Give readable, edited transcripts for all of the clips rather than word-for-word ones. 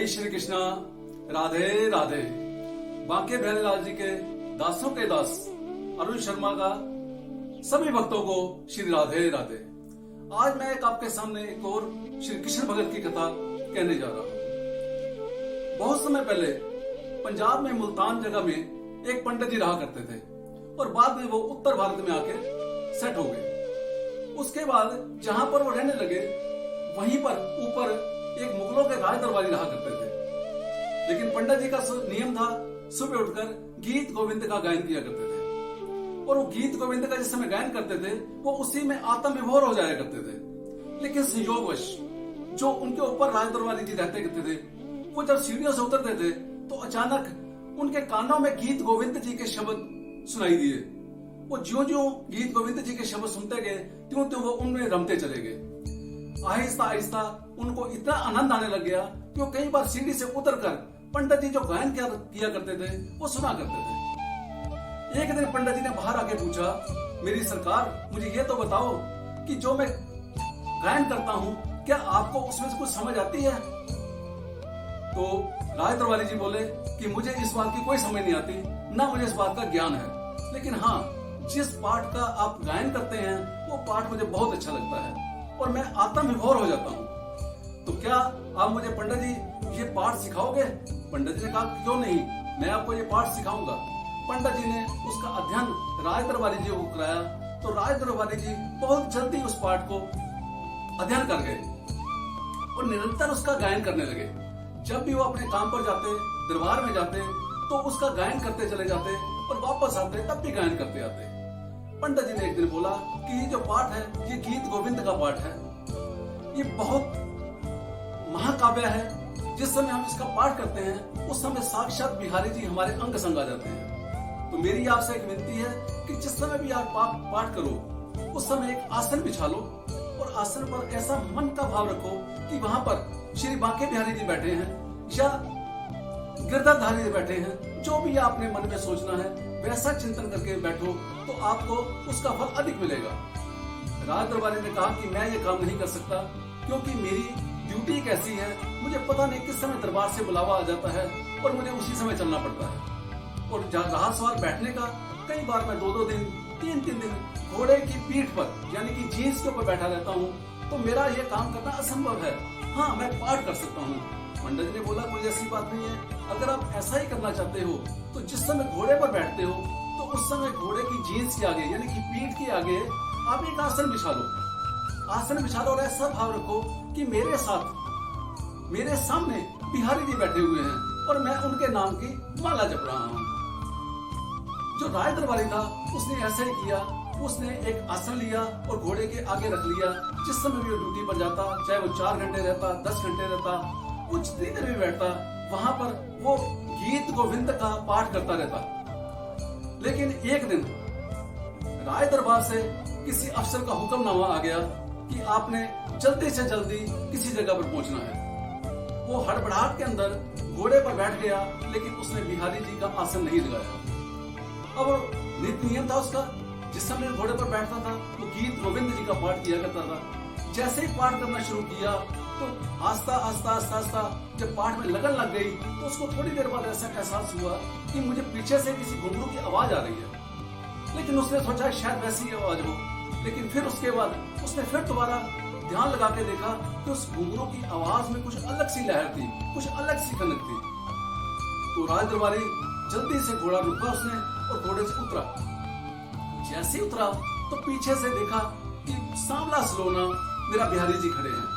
जय श्री कृष्णा। राधे राधे। बांके बिहारी लाल जी के दासों के दास अरुण शर्मा का सभी भक्तों को श्री राधे राधे। आज मैं एक आपके सामने एक और श्री कृष्ण भगत की कथा कहने जा रहा हूँ। बहुत समय पहले पंजाब में मुल्तान जगह में एक पंडित जी रहा करते थे और बाद में वो उत्तर भारत में आके सेट हो गए। उसके बाद जहां पर वो रहने लगे वहीं पर ऊपर एक मुगलों के राज दरबारी रहा करते थे। लेकिन पंडित जी का नियम था सुबह उठकर गीत गोविंद का गायन किया करते थे और वो गीत गोविंद का जिस समय गायन करते थे वो उसी में आत्म विभोर हो जाया करते थे। लेकिन संयोगवश जो उनके ऊपर राज दरबारी जी रहते करते थे वो जब सीढ़ियों से उतरते थे तो अचानक उनके कानों में गीत गोविंद जी के शब्द सुनाई दिए। वो ज्यों ज्यों गीत गोविंद जी के शब्द सुनते गए त्यों त्यों वो उनमें रमते चले गए। आहिस्ता आहिस्ता उनको इतना आनंद आने लग गया कि वो कई बार सीढ़ी से उतरकर पंडित जी जो गायन किया करते थे वो सुना करते थे। एक दिन पंडित जी ने बाहर आके पूछा, मेरी सरकार मुझे ये तो बताओ कि जो मैं गायन करता हूँ क्या आपको उसमें से कुछ समझ आती है? तो राज दरबारी जी बोले कि मुझे इस बात की कोई समझ नहीं आती, ना मुझे इस बात का ज्ञान है, लेकिन हाँ जिस पाठ का आप गायन करते हैं वो पाठ मुझे बहुत अच्छा लगता है और मैं आत्म विभोर हो जाता हूँ। तो क्या आप मुझे पंडित जी ये पाठ सिखाओगे? पंडित जी ने कहा क्यों नहीं, मैं आपको ये पाठ सिखाऊंगा। पंडित जी ने उसका अध्ययन राज दरबारी जी को कराया तो राज दरबारी जी बहुत जल्दी उस पाठ को अध्ययन कर गए और निरंतर उसका गायन करने लगे। जब भी वो अपने काम पर जाते, दरबार में जाते तो उसका गायन करते चले जाते और वापस आते तब भी गायन करते आते। पंडित जी ने एक दिन बोला कि ये जो पाठ है ये गीत गोविंद का पाठ है, ये बहुत महाकाव्य है। जिस समय हम इसका पाठ करते हैं उस समय साक्षात बिहारी जी हमारे अंग संग आ जाते हैं। तो मेरी आपसे एक विनती है कि जिस समय भी आप पाठ करो उस समय एक आसन बिछा लो और आसन पर ऐसा मन का भाव रखो कि वहां पर श्री बांके बिहारी जी बैठे हैं या गिरधरधारी जी बैठे हैं। जो भी आपने मन में सोचना है वैसा चिंतन करके बैठो तो आपको उसका फल अधिक मिलेगा। राज दरबारी ने कहा कि मैं ये काम नहीं कर सकता क्योंकि मेरी ड्यूटी कैसी है, मुझे पता नहीं किस समय दरबार से बुलावा आ जाता है और मुझे उसी समय चलना पड़ता है। और रहा सवाल बैठने का, कई बार मैं 2-2 दिन 3-3 दिन घोड़े की पीठ पर यानी कि जींस के ऊपर बैठा रहता हूँ, तो मेरा ये काम करना असंभव है। हाँ मैं पाठ कर सकता हूँ। पंडित जी ने बोला कोई ऐसी बात नहीं है, अगर आप ऐसा ही करना चाहते हो तो जिस समय घोड़े पर बैठते हो तो उस समय घोड़े की जींस के आगे यानी कि पीठ के आगे आप एक आसन बिछा लो। आसन बिछा लो और ऐसा भाव रखो कि मेरे साथ मेरे सामने बिहारी जी बैठे हुए हैं और मैं उनके नाम की माला जप रहा हूँ। जो राज दरबारी था उसने ऐसा ही किया, उसने एक आसन लिया और घोड़े के आगे रख लिया। जिस समय भी वो ड्यूटी पर जाता, चाहे वो 4 घंटे रहता, 10 घंटे रहता, कुछ देर भी बैठता, वहां पर वो गीत गोविंद का पाठ करता रहता। लेकिन एक दिन राय दरबार से किसी अफसर का हुक्मनामा आ गया कि आपने जल्दी से जल्दी किसी जगह पर पहुंचना है। वो हड़बड़ाहट के अंदर घोड़े पर बैठ गया लेकिन उसने बिहारी जी का आसन नहीं लगाया। अब नित्य नियम था उसका, जिस समय घोड़े पर बैठता था वो गीत गोविंद जी का पाठ किया करता था। जैसे ही पाठ करना शुरू किया तो आस्ता आस्ता आस्ता आस्ता जब पाठ में लगन लग गई तो उसको थोड़ी देर बाद ऐसा एहसास हुआ कि मुझे पीछे से किसी घुंघरू की आवाज आ रही है। लेकिन उसने सोचा शायद वैसी आवाज हो, लेकिन फिर उसके बाद उसने फिर दोबारा ध्यान लगा के देखा कि उस घुंघरू की आवाज में कुछ अलग सी लहर थी, कुछ अलग सी खनक थी। तो राज दरबारी जल्दी से घोड़ा रुका उसने और घोड़े से उतरा। जैसे ही उतरा तो पीछे से देखा कि सांवला सलोना मेरा बिहारी जी खड़े हैं।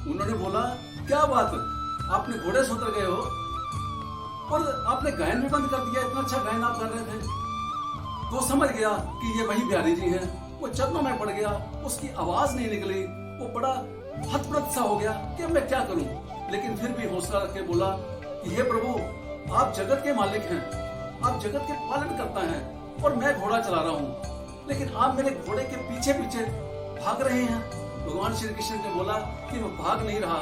उन्होंने बोला क्या बात, आपने घोड़े से उतर गए हो और आपने गायन भी बंद कर दिया, इतना अच्छा गायन आप कर रहे थे। तो समझ गया कि ये वही बिहारी जी हैं। वो चरणों में पड़ गया, उसकी आवाज नहीं निकली, वो बड़ा हतप्रत सा हो गया कि अब मैं क्या करूं। लेकिन फिर भी हौसला रख के बोला कि हे प्रभु आप जगत के मालिक हैं, आप जगत के पालन करता हैं और मैं घोड़ा चला रहा हूं, लेकिन आप मेरे घोड़े के पीछे पीछे भाग रहे हैं। भगवान श्री कृष्ण ने बोला कि मैं भाग नहीं रहा,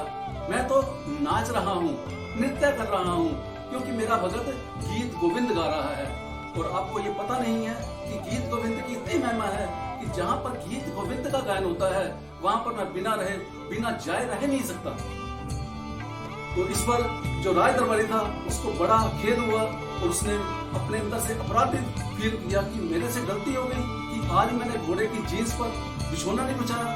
मैं तो नाच रहा हूँ, नृत्य कर रहा हूँ, क्योंकि मेरा भगत गीत गोविंद गा रहा है। और आपको ये पता नहीं है कि गीत गोविंद की इतनी महिमा है कि जहाँ पर गीत गोविंद का गायन होता है वहां पर मैं बिना जाए रह नहीं सकता। तो इस पर जो राज दरबारी था उसको बड़ा खेद हुआ और उसने अपने अंदर से अपराधित फील किया कि मेरे से गलती हो गई कि आज मैंने घोड़े की जींस पर बिछोना नहीं बचाया।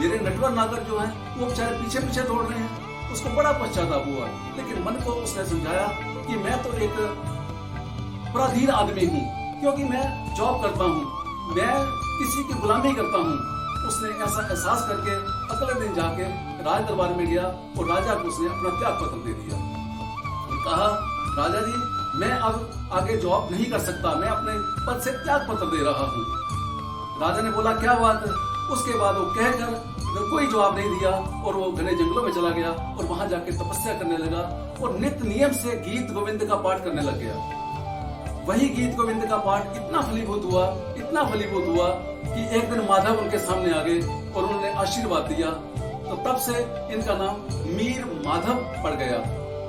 मेरे नटवर नागर जो है वो बेचारे पीछे पीछे दौड़ रहे हैं। उसको बड़ा पश्चाताप हुआ, लेकिन मन को उसने समझाया कि मैं तो एक पराधीन आदमी हूँ, क्योंकि मैं जॉब करता हूँ, मैं किसी की गुलामी करता हूँ। उसने ऐसा एहसास करके अगले दिन जाके राज दरबार में गया और राजा को उसने अपना त्याग पत्र दे दिया और कहा, राजा जी मैं अब आगे जॉब नहीं कर सकता, मैं अपने पद से त्याग पत्र दे रहा हूँ। राजा ने बोला, क्या बात है? उसके बाद वो कहकर कोई जवाब नहीं दिया और वो घने जंगलों में चला गया और वहां जाके तपस्या करने लगा और नित्य नियम से गीत गोविंद का पाठ करने लग गया। वही गीत गोविंद का पाठ इतना फलीभूत हुआ कि एक दिन माधव उनके सामने आ गए और उन्होंने आशीर्वाद दिया। तो तब से इनका नाम मीर माधव पड़ गया।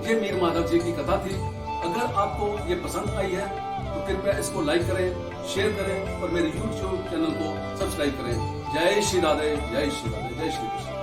ये मीर माधव जी की कथा थी। अगर आपको ये पसंद आई है तो कृपया इसको लाइक करें, शेयर करें और मेरे YouTube चैनल को सब्सक्राइब करें। जय श्री राधे, जय श्री राधे, जय श्री कृष्ण।